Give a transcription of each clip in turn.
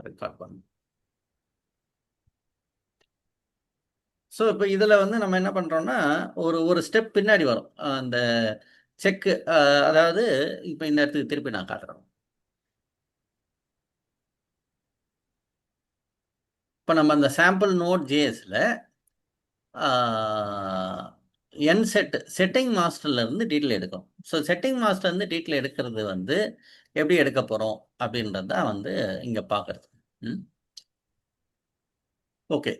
Record பண்ணணும். So இப்போ இதில் வந்து நம்ம என்ன பண்ணுறோம்னா ஒரு ஸ்டெப் பின்னாடி வரும் அந்த செக்கு. அதாவது இப்போ இந்த இடத்துக்கு திருப்பி நான் காட்டுறேன். இப்போ நம்ம அந்த சாம்பிள் நோட் ஜேஎஸில் என் செட்டிங் மாஸ்டர்ல இருந்து டீட்டெயில் எடுக்கும். ஸோ செட்டிங் மாஸ்டர் இருந்து டீட்டெயில் எடுக்கிறது வந்து எப்படி எடுக்க போகிறோம் அப்படின்றது தான் வந்து இங்கே பார்க்குறது. ஓகே.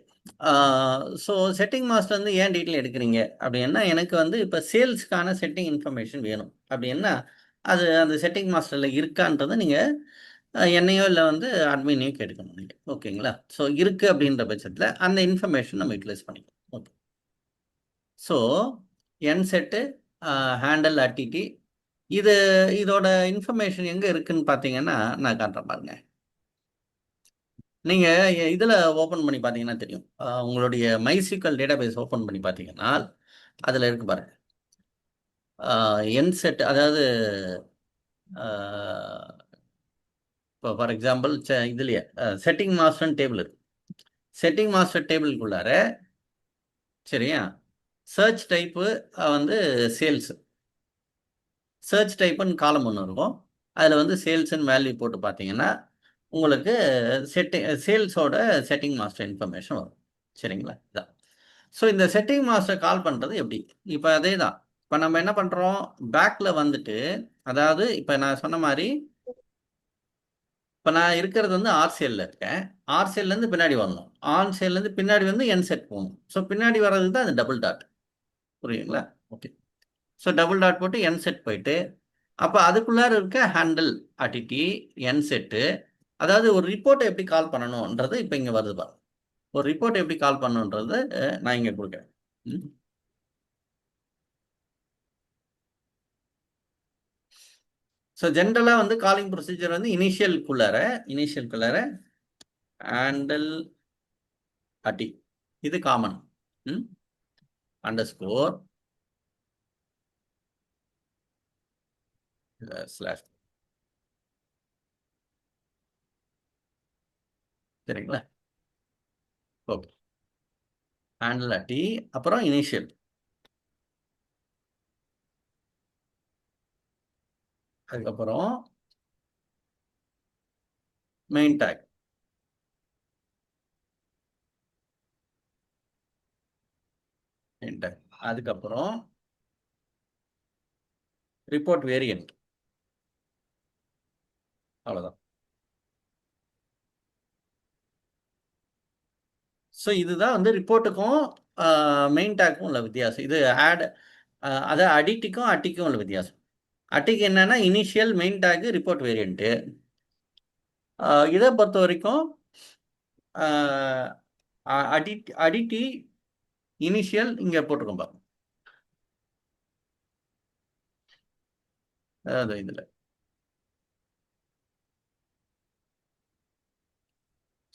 ஸோ செட்டிங் மாஸ்டர் வந்து ஏன் டீட்டெயில் எடுக்கிறீங்க அப்படின்னா, எனக்கு வந்து இப்போ சேல்ஸ்க்கான செட்டிங் இன்ஃபர்மேஷன் வேணும் அப்படின்னா, அது அந்த செட்டிங் மாஸ்டரில் இருக்கான்றதை நீங்கள் என்னையோ இல்லை வந்து அட்மினையோ கேட்டுக்கணும் நீங்கள். ஓகேங்களா? ஸோ இருக்குது அப்படின்ற பட்சத்தில் அந்த இன்ஃபர்மேஷன் நம்ம யூட்டிலைஸ் பண்ணிக்கலாம். ஓகே. ஸோ என் செட்டு ஹேண்டல் அட்டிடி இதோட இன்ஃபர்மேஷன் எங்கே இருக்குன்னு பார்த்தீங்கன்னா நான் காட்டுறேன் பாருங்க. நீங்கள் இதில் ஓப்பன் பண்ணி பார்த்தீங்கன்னா தெரியும். உங்களுடைய MySQL டேட்டாபேஸ் ஓப்பன் பண்ணி பார்த்தீங்கன்னா அதில் இருக்கு பாருங்க. என் செட் அதாவது இப்போ ஃபார் எக்ஸாம்பிள் இதுலையே செட்டிங் மாஸ்டர் டேபிள் இருக்கு. செட்டிங் மாஸ்டர் டேபிளுக்குள்ளார சரியா சர்ச் டைப்பு வந்து சேல்ஸ். சர்ச் டைப்புன்னு காலம் ஒன்று இருக்கும். அதில் வந்து சேல்ஸ்ன்னு வேல்யூ போட்டு பார்த்தீங்கன்னா உங்களுக்கு சேல்ஸோட செட்டிங் மாஸ்டர் இன்ஃபர்மேஷன் வரும். சரிங்களா? இதான். ஸோ இந்த செட்டிங் மாஸ்டர் கால் பண்ணுறது எப்படி? இப்போ அதே தான். இப்போ நம்ம என்ன பண்ணுறோம், பேக்கில் வந்துட்டு அதாவது இப்போ நான் சொன்ன மாதிரி இப்போ நான் இருக்கிறது வந்து ஆர்சிஎல்ல இருக்கேன். ஆர்சிஎல்லேருந்து பின்னாடி வரணும். ஆர்சிஎல்லேருந்து பின்னாடி வந்து என் செட் போகணும். ஸோ பின்னாடி வர்றதுக்கு தான் அது டபுள் டாட். புரியுங்களா? ஓகே. ஸோ டபுள் டாட் போட்டு என் செட் போயிட்டு அப்போ அதுக்குள்ளார இருக்க ஹேண்டில் அட்டிட்டி என் செட்டு. அதாவது ஒரு ரிப்போர்ட்டை எப்படி கால் பண்ணணுன்றது இப்போ இங்கே வருது பாருங்க. ஒரு ரிப்போர்ட் எப்படி கால் பண்ணுன்றது நான் இங்கே கொடுக்குறேன். ஸோ ஜென்ரலாக வந்து காலிங் ப்ரொசீஜர் வந்து இனிஷியல்குள்ளார ஹேண்டில் அட்டி இது காமன் அண்டர்ஸ்கோர் ஸ்லாஷ். சரிங்களா? ஓகே. ஹேண்டில் அட்டி அப்புறம் இனிஷியல். அதுக்கப்புறம் மெயின் டேக். அதுக்கப்புறம் ரிப்போர்ட் வேரியன்ட். அவ்வளோதான். ஸோ இதுதான் வந்து ரிப்போர்ட்டுக்கும் மெயின் டேக்கும் உள்ள வித்தியாசம். இது ஆட் அதாவது அடிட்டிக்கும் அட்டிக்கும் உள்ள வித்தியாசம். அட்டிக்கு என்னன்னா initial, main tag, report variant. இதை பொறுத்த வரைக்கும் அடிட்டி இனிஷியல் இங்கே போட்டிருக்கோம் பாருங்க. அதாவது இதில்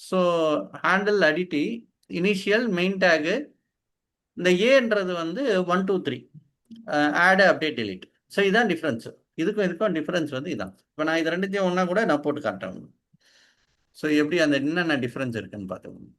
so handle edit initial main tag. இந்த ஏன்றது வந்து 1 2 3 ஆட் அப்டேட் டெலிட். ஸோ இதுதான் டிஃப்ரென்ஸு. இதுக்கும் டிஃப்ரென்ஸ் வந்து இதான். இப்போ நான் இது ரெண்டுத்தையும் ஒன்றா கூட நான் போட்டு காட்டுறேன். ஸோ எப்படி அந்த என்னென்ன டிஃப்ரென்ஸ் இருக்குன்னு பார்த்துக்கோங்க.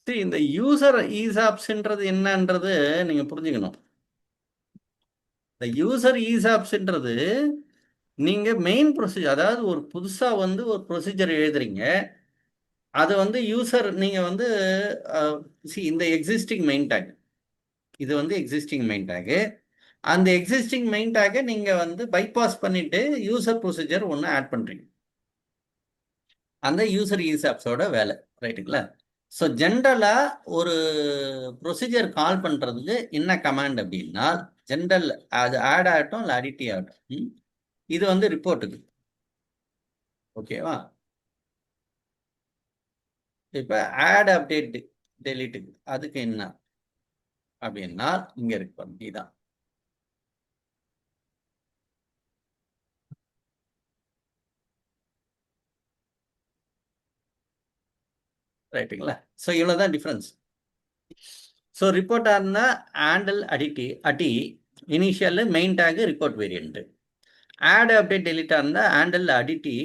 சரி, இந்த யூசர் ஈசாப்ஸ்ன்றது என்னன்றது நீங்க புரிஞ்சுக்கணும். இந்த யூசர் ஈசாப்ஸ்ன்றது நீங்க மெயின் ப்ரொசீஜர், அதாவது ஒரு புதுசா வந்து ஒரு ப்ரொசீஜர் எழுதுறீங்க. அது வந்து யூசர் நீங்க வந்து இந்த எக்ஸிஸ்டிங் மெயின் டேக், இது வந்து எக்ஸிஸ்டிங் மெயின் டேக். அந்த எக்ஸிஸ்டிங் மெயின் டேக்கை நீங்க வந்து பைபாஸ் பண்ணிட்டு யூசர் ப்ரொசீஜர் ஒன்று ஆட் பண்றீங்க. அந்த யூசர் ஈசாப்ஸோட வேலை. ரைட்டுங்களா? ஸோ ஜென்ரலாக ஒரு ப்ரொசீஜர் கால் பண்ணுறதுக்கு என்ன கமாண்ட் அப்படின்னா, ஜென்ரல் அது ஆட் ஆகட்டும் இல்லை அடிட்டி ஆகட்டும், இது வந்து ரிப்போர்ட்டுக்கு. ஓகேவா? இப்போ ஆட் அப்டேட் டெலிட் அதுக்கு என்ன அப்படின்னா இங்க இருக்கு பாருங்க, இதான். ரைட்டுங்களா? ஸோ இவ்வளோதான் டிஃப்ரென்ஸ். ஸோ ரிப்போர்ட் ஆர்னா handle edit initial main tag report variant. Add update delete இருந்தால் handle edit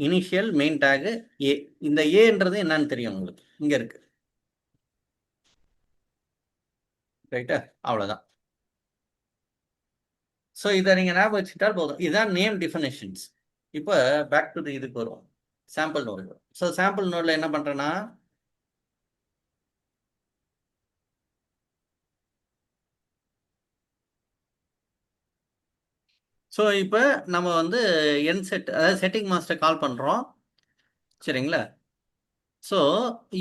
initial main tag ஏ. இந்த ஏன்றது என்னன்னு தெரியும் உங்களுக்கு, இங்கே இருக்கு. ரைட்டா? அவ்வளோதான். ஸோ இதை நீங்கள் ஞாபகம் வச்சுக்கிட்டால் போதும். இதுதான் நேம் டிஃபனேஷன்ஸ். இப்போ பேக் டு தி இதுக்கு வருவோம், சாம்பிள் நோடு. ஸோ சாம்பிள் நோடில் என்ன பண்ணுறேன்னா, ஸோ இப்போ நம்ம வந்து என் செட், அதாவது செட்டிங் மாஸ்டர் கால் பண்ணுறோம். சரிங்களா? ஸோ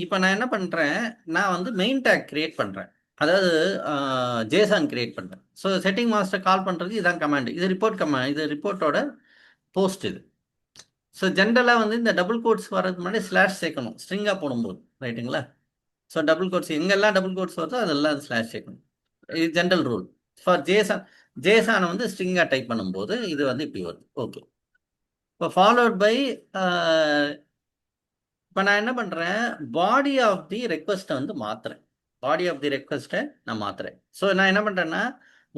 இப்போ நான் என்ன பண்ணுறேன், நான் வந்து மெயின் டேக் கிரியேட் பண்ணுறேன், அதாவது ஜேசான் கிரியேட் பண்ணுறேன். ஸோ செட்டிங் மாஸ்டர் கால் பண்ணுறதுக்கு இதான் கமாண்ட். இது ரிப்போர்ட் கமாண்ட், இது ரிப்போர்ட்டோட போஸ்ட் இது. ஸோ ஜென்ரலாக வந்து இந்த டபுள் கோட்ஸ் வர்றதுக்கு முன்னாடி ஸ்லாஷ் சேர்க்கணும் ஸ்ட்ரிங்காக போடும்போது. ரைட்டுங்களா? ஸோ டபுள் கோட்ஸ் எங்கெல்லாம் டபுள் கோட்ஸ் வருதோ அதெல்லாம் ஸ்லாஷ் சேர்க்கணும். இது ஜென்ரல் ரூல் ஃபார் ஜேசான். ஜேசானை வந்து ஸ்ட்ரிங்காக டைப் பண்ணும்போது இது வந்து இப்படி வருது. ஓகே. இப்போ ஃபாலோட் பை, இப்போ நான் என்ன பண்ணுறேன், பாடி ஆஃப் தி ரெக்வஸ்ட்டை வந்து மாற்றுறேன். பாடி ஆஃப் தி ரெக்வஸ்ட்டை நான் மாற்றுறேன். ஸோ நான் என்ன பண்ணுறேன்னா,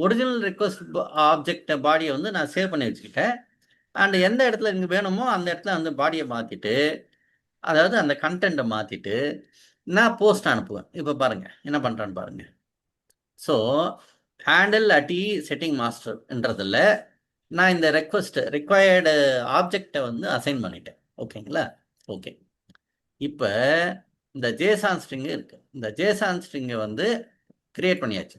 ஒரிஜினல் ரெக்வஸ்ட் ஆப்ஜெக்ட் பாடியை வந்து நான் சேவ் பண்ணி வச்சுக்கிட்டேன். அண்ட் எந்த இடத்துல எனக்கு வேணுமோ அந்த இடத்துல வந்து பாடியை மாற்றிட்டு, அதாவது அந்த கண்டென்ட்டை மாற்றிட்டு நான் போஸ்ட் அனுப்புவேன். இப்போ பாருங்கள் என்ன பண்ணுறேன்னு பாருங்கள். ஸோ ஹேண்டில் அட்டி செட்டிங் மாஸ்டர்ன்றதில் நான் இந்த ரிக்வயர்டு ஆப்ஜெக்டை வந்து அசைன் பண்ணிட்டேன். ஓகேங்களா? ஓகே. இப்போ இந்த ஜேசான் ஸ்ட்ரிங்கு இருக்குது. இந்த ஜேசான் ஸ்ட்ரிங்கை வந்து கிரியேட் பண்ணியாச்சு.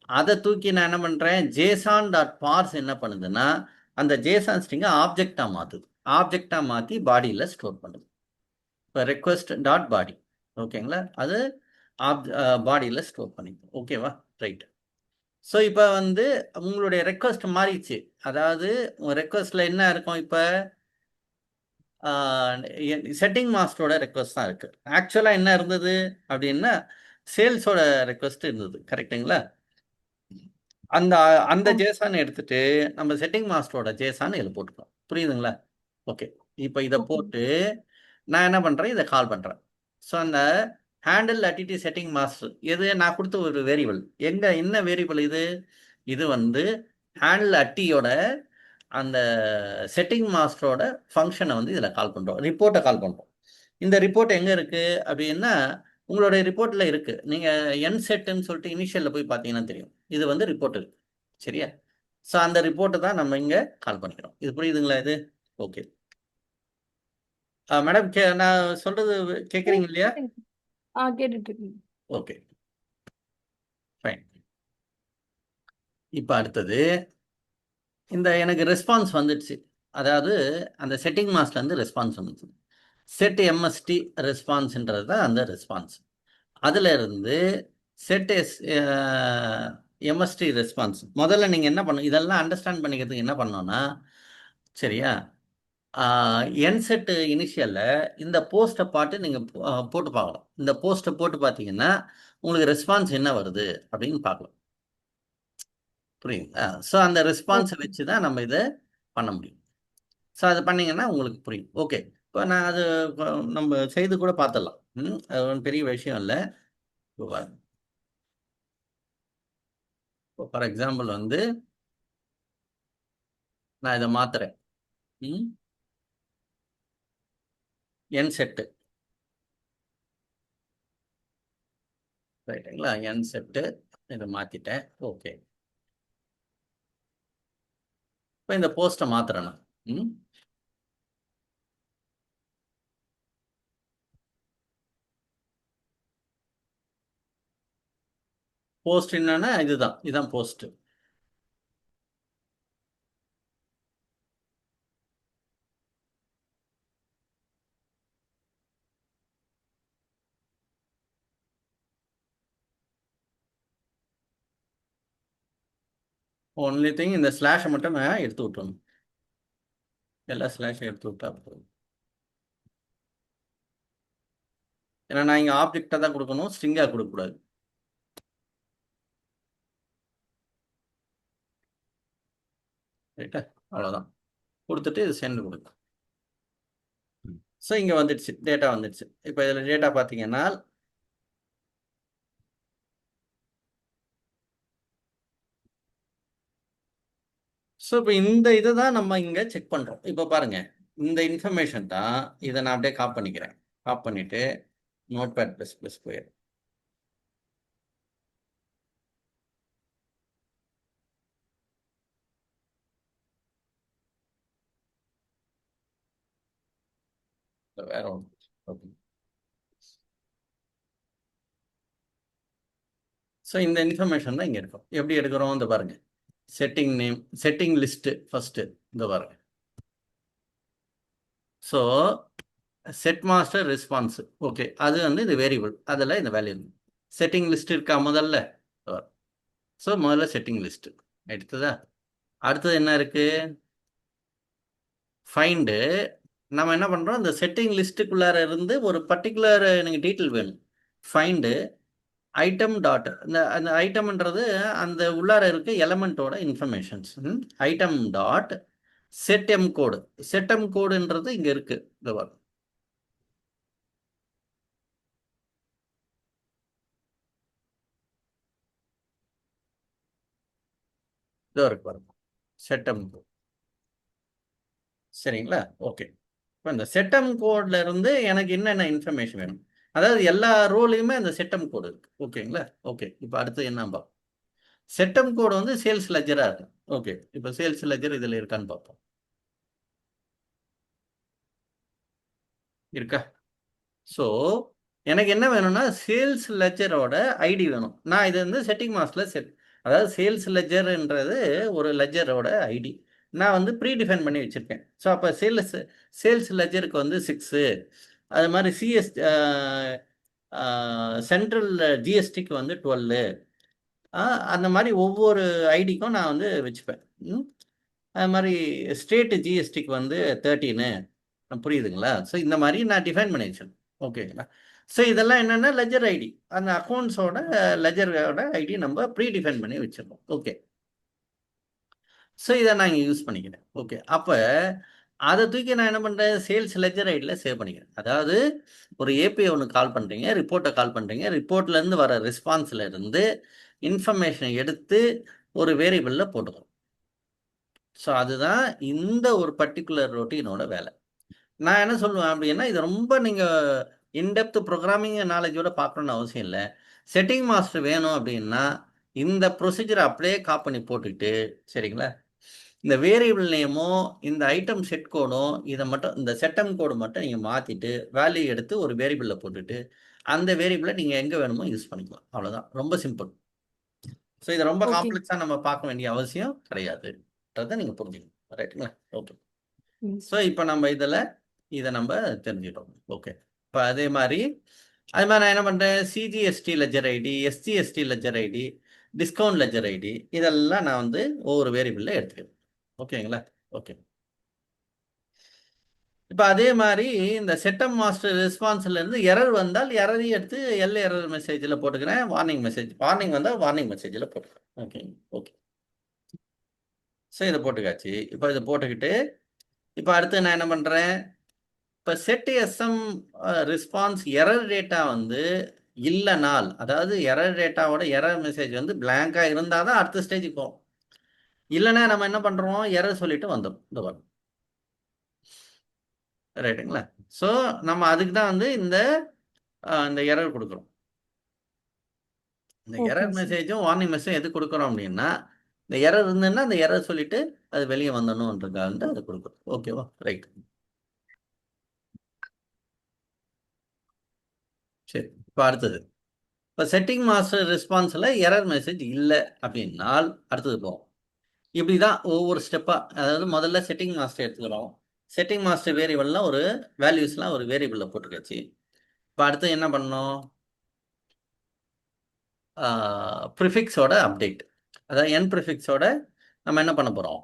அதை தூக்கி நான் என்ன பண்ணுறேன், ஜேசான் டாட் பார்ஸ் என்ன பண்ணுதுன்னா அந்த ஜேசான் ஸ்ட்ரிங்கை ஆப்ஜெக்டாக மாற்றுது. ஆப்ஜெக்டாக மாற்றி பாடியில் ஸ்டோர் பண்ணுது. இப்போ ரெக்வஸ்ட் டாட் பாடி. ஓகேங்களா? அது பாடியில் ஸ்டோர் பண்ணிக்கும். ஓகேவா? ரைட். ஸோ இப்போ வந்து உங்களுடைய ரெக்வஸ்ட் மாறிடுச்சு. அதாவது உங்கள் ரெக்வஸ்ட்டில் என்ன இருக்கும், இப்போ செட்டிங் மாஸ்டரோட ரெக்வஸ்ட் தான் இருக்குது. ஆக்சுவலாக என்ன இருந்தது அப்படின்னா சேல்ஸோட ரெக்வஸ்ட் இருந்தது. கரெக்டுங்களா? அந்த அந்த ஜேசான் எடுத்துட்டு நம்ம செட்டிங் மாஸ்டரோட ஜேசான் இதில் போட்டுக்கலாம். புரியுதுங்களா? ஓகே. இப்போ இதை போட்டு நான் என்ன பண்ணுறேன், இதை கால் பண்ணுறேன். ஸோ அந்த ஹேண்டில் அட்டிட்டி செட்டிங் மாஸ்டர் எது நான் கொடுத்த ஒரு வேரியபிள். என்ன வேரியபிள் இது? இது வந்து ஹேண்டில் அட்டியோட அந்த செட்டிங் மாஸ்டரோட ஃபங்க்ஷனை வந்து இதில் கால் பண்ணுறோம், ரிப்போர்ட்டை கால் பண்ணுறோம். இந்த ரிப்போர்ட் எங்கே இருக்குது அப்படின்னா உங்களுடைய ரிப்போர்ட்டில் இருக்குது. நீங்கள் என் செட்டுன்னு சொல்லிட்டு இனிஷியலில் போய் பார்த்தீங்கன்னா தெரியும், இது வந்து ரிப்போர்ட் இருக்குது. சரியா? ஸோ அந்த ரிப்போர்ட்டை தான் நம்ம இங்கே கால் பண்ணிக்கிறோம். இது புரியுதுங்களா? இது ஓகே. மேடம் நான் சொல்கிறது கேட்குறீங்க இல்லையா? கேட்டுட்டு இருக்கேன். Okay, fine. இப்போ அடுத்தது இந்த எனக்கு ரெஸ்பான்ஸ் வந்துடுச்சு. அதாவது அந்த செட்டிங் மாஸ்டர்லேருந்து ரெஸ்பான்ஸ் வந்துச்சு. செட் எம்எஸ்டி ரெஸ்பான்ஸ்ன்றது தான் அந்த ரெஸ்பான்ஸ். அதில் இருந்து செட் எம்எஸ்டி ரெஸ்பான்ஸ் முதல்ல நீங்கள் என்ன பண்ணணும், இதெல்லாம் அண்டர்ஸ்டாண்ட் பண்ணிக்கிறதுக்கு என்ன பண்ணோன்னா, சரியா, என் செட்டு இனிஷியலில் இந்த போஸ்ட்டை பார்த்து நீங்கள் போட்டு பார்க்கலாம். இந்த போஸ்ட்டை போட்டு பார்த்தீங்கன்னா உங்களுக்கு ரெஸ்பான்ஸ் என்ன வருது அப்படின்னு பார்க்கலாம். புரியுங்களா? ஸோ அந்த ரெஸ்பான்ஸை வச்சு தான் நம்ம இதை பண்ண முடியும். ஸோ அதை பண்ணிங்கன்னா உங்களுக்கு புரியும். ஓகே. இப்போ நான் அது நம்ம செய்து கூட பார்த்துடலாம். அது ஒன்றும் பெரிய விஷயம் இல்லை. இப்போ ஃபார் எக்ஸாம்பிள் வந்து நான் இதை மாத்துறேன். என் செட்டு. ரைட்டுங்களா? என் செட்டு இதை மாற்றிட்டேன். ஓகே. இப்போ இந்த போஸ்ட்டை மாத்துறேன் நான். போஸ்ட் என்னன்னா இதுதான் போஸ்ட். ஒன்லி திங் இந்த ஸ்லாஷை மட்டும் நான் எடுத்து விட்டுறணும். எல்லா ஸ்லாஷை எடுத்து விட்டா போதும். ஏன்னா நான் இங்கே ஆப்ஜெக்டாக தான் கொடுக்கணும், ஸ்ட்ரிங்காக கொடுக்கக்கூடாது. ரைட்டா, அவ்வளோதான். கொடுத்துட்டு இது சென்ட் கொடுக்கும். ஸோ இங்கே வந்துடுச்சு, டேட்டா வந்துடுச்சு. இப்போ இதில் டேட்டா பார்த்தீங்கன்னா ஸோ இப்போ இந்த இதை தான் நம்ம இங்கே செக் பண்ணுறோம். இப்போ பாருங்க, இந்த இன்ஃபர்மேஷன் தான். இதை நான் அப்படியே காப்பி பண்ணிக்கிறேன். காப்பி பண்ணிட்டு நோட்பேட் ப்ளஸ் ப்ளஸ் போயிடும். வேற ஒன்று. ஓகே, ஸோ இந்த இன்ஃபர்மேஷன் தான் இங்கே இருக்கும். எப்படி எடுக்கிறோம் இந்த பாருங்க, setting name, setting list first இந்த பாருங்க. So set master response, okay, அது வந்து இது வேரியபிள், அதில் இந்த வேல்யூ செட்டிங் லிஸ்ட் இருக்கா முதல்ல. ஸோ முதல்ல செட்டிங் லிஸ்ட்டு எடுத்ததா. அடுத்தது என்ன இருக்கு, ஃபைண்டு. நம்ம என்ன பண்ணுறோம், இந்த செட்டிங் லிஸ்ட்டுக்குள்ளார இருந்து ஒரு பர்டிகுலர் எனக்கு டீட்டெயில் வேணும். ஃபைண்டு ஐட்டம் டாட், இந்த அந்த ஐட்டம்ன்றது அந்த உள்ளார இருக்க எலமெண்ட்டோட இன்ஃபர்மேஷன்ஸ். ஐட்டம் டாட் செட்எம் கோடு. செட்எம் கோடுன்றது இங்கே இருக்கு, இந்த வரும். இதோ இருக்கு பாருங்க, செட்எம் கோட். சரிங்களா, ஓகே. இப்போ இந்த செட்டம் கோட்ல இருந்து எனக்கு என்னென்ன இன்ஃபர்மேஷன் வேணும், அதாவது எல்லா ரோலையுமே அந்த செட்டம் கோடு இருக்கு. ஓகேங்களா, ஓகே. இப்போ அடுத்து என்ன பார்ப்போம், செட்டம் கோடு வந்து சேல்ஸ் லெஜராக இருக்கு. ஓகே, இப்போ சேல்ஸ் லெஜர் இதில் இருக்கான்னு பார்ப்போம். இருக்கா? ஸோ எனக்கு என்ன வேணும்னா சேல்ஸ் லெஜரோட ஐடி வேணும். நான் இது வந்து செட்டிங் மாஸ்டில் செட், அதாவது சேல்ஸ் லெஜர்ன்றது ஒரு லெஜரோட ஐடி நான் வந்து ப்ரீ டிஃபைன் பண்ணி வச்சுருக்கேன். ஸோ அப்போ சேல்ஸ் லெஜருக்கு வந்து 6, அது மாதிரி சென்ட்ரல் ஜிஎஸ்டிக்கு வந்து 12, அந்த மாதிரி ஒவ்வொரு ஐடிக்கும் நான் வந்து வச்சுப்பேன். அது மாதிரி ஸ்டேட் ஜிஎஸ்டிக்கு வந்து 13, புரியுதுங்களா? ஸோ இந்த மாதிரி நான் டிஃபைன் பண்ணி வச்சிருக்கேன். ஓகேங்களா? ஸோ இதெல்லாம் என்னென்னா லெஜர் ஐடி, அந்த அக்கௌண்ட்ஸோட லெஜரோட ஐடி நம்ம ப்ரீ டிஃபைன் பண்ணி வச்சிருக்கோம். ஓகே, ஸோ இதை நான் இங்கே யூஸ் பண்ணிக்கிறேன். ஓகே, அப்போ அதை தூக்கி நான் என்ன பண்ணுறேன், சேல்ஸ் லெஜர் ஐடியில் சேவ் பண்ணிக்கிறேன். அதாவது ஒரு ஏபிஐ ஒன்று கால் பண்ணுறீங்க, ரிப்போர்ட்டை கால் பண்ணுறீங்க, ரிப்போர்ட்லேருந்து வர ரெஸ்பான்ஸில் இருந்து இன்ஃபர்மேஷனை எடுத்து ஒரு வேரியபிளில் போட்டுக்கிறோம். ஸோ அதுதான் இந்த ஒரு பர்டிகுலர் ரொட்டீனோட வேலை. நான் என்ன சொல்லுவேன் அப்படின்னா, இது ரொம்ப நீங்கள் இன்டெப்த் ப்ரோக்ராமிங் நாலேஜோட பார்க்கணுன்னு அவசியம் இல்லை. செட்டிங் மாஸ்டர் வேணும் அப்படின்னா இந்த ப்ரொசீஜரை அப்படியே காப்பி பண்ணி போட்டுக்கிட்டு, சரிங்களா, இந்த வேரியபிள் நேமோ இந்த ஐட்டம் செட் கோடோ இதை மட்டும், இந்த செட்டம் கோடு மட்டும் நீங்கள் மாற்றிட்டு வேல்யூ எடுத்து ஒரு வேரியபிளில் போட்டுட்டு அந்த வேரியபிளை நீங்கள் எங்கே வேணுமோ யூஸ் பண்ணிக்கலாம். அவ்வளோதான், ரொம்ப சிம்பிள். ஸோ இதை ரொம்ப ஓகே காம்ப்ளெக்ஸாக நம்ம பார்க்க வேண்டிய அவசியம் கிடையாதுன்றதை நீங்கள் புரிஞ்சுக்கணும். ரைட்டுங்களா, ஓகே. ஸோ இப்போ நம்ம இதை நம்ம தெரிஞ்சிட்டோம். ஓகே, இப்போ அதே மாதிரி நான் என்ன பண்ணுறேன், CGST ledger ID, SGST ledger ID, discount ledger ID, இதெல்லாம் நான் வந்து ஒவ்வொரு வேரியபிளில் எடுத்துக்கிறேன். ஓகேங்களா, ஓகே. இப்போ அதே மாதிரி இந்த செட்டம் மாஸ்டர் ரெஸ்பான்ஸ்லேருந்து எரர் வந்தால் எரரையும் எடுத்து எரர் மெசேஜில் போட்டுக்கிறேன். வார்னிங் வந்தால் வார்னிங் மெசேஜில் போட்டுக்கிறேன். Okay, okay. ஸோ இதை போட்டுக்காச்சு. இப்போ இதை போட்டுக்கிட்டு இப்போ அடுத்து நான் என்ன பண்ணுறேன், இப்போ set SM response error data வந்து இல்லைனால், அதாவது எரர் டேட்டாவோட எரர் மெசேஜ் வந்து பிளாங்காக இருந்தால் தான் அடுத்த ஸ்டேஜுக்கு போகும். இல்லைன்னா நம்ம என்ன பண்ணுறோம், எரர் சொல்லிட்டு வந்துடும். இந்த வரும், ரைட்டுங்களா? ஸோ நம்ம அதுக்கு தான் வந்து இந்த எரர் கொடுக்குறோம். இந்த எரர் மெசேஜும் வார்னிங் மெசேஜும் எது கொடுக்குறோம் அப்படின்னா, இந்த எரர் இருந்ததுன்னா அந்த எரர் சொல்லிட்டு அது வெளியே வந்துடணுன்றதுக்காக அது கொடுக்குறோம். ஓகேவா, ரைட். சரி, இப்போ அடுத்தது, இப்போ செட்டிங் மாஸ்டர் ரெஸ்பான்ஸில் எரர் மெசேஜ் இல்லை அப்படின்னால் அடுத்தது போகும். இப்படி தான் ஒவ்வொரு ஸ்டெப்பாக, அதாவது முதல்ல செட்டிங் மாஸ்டர் எடுத்துக்கிறோம். செட்டிங் மாஸ்டர் வேரியபிள்லாம் ஒரு வேல்யூஸ்லாம் ஒரு வேரியபிளில் போட்டுக்காச்சு. இப்போ அடுத்து என்ன பண்ணோம், ப்ரிஃபிக்ஸோட அப்டேட், அதாவது என் ப்ரிஃபிக்ஸோட நம்ம என்ன பண்ண போகிறோம்,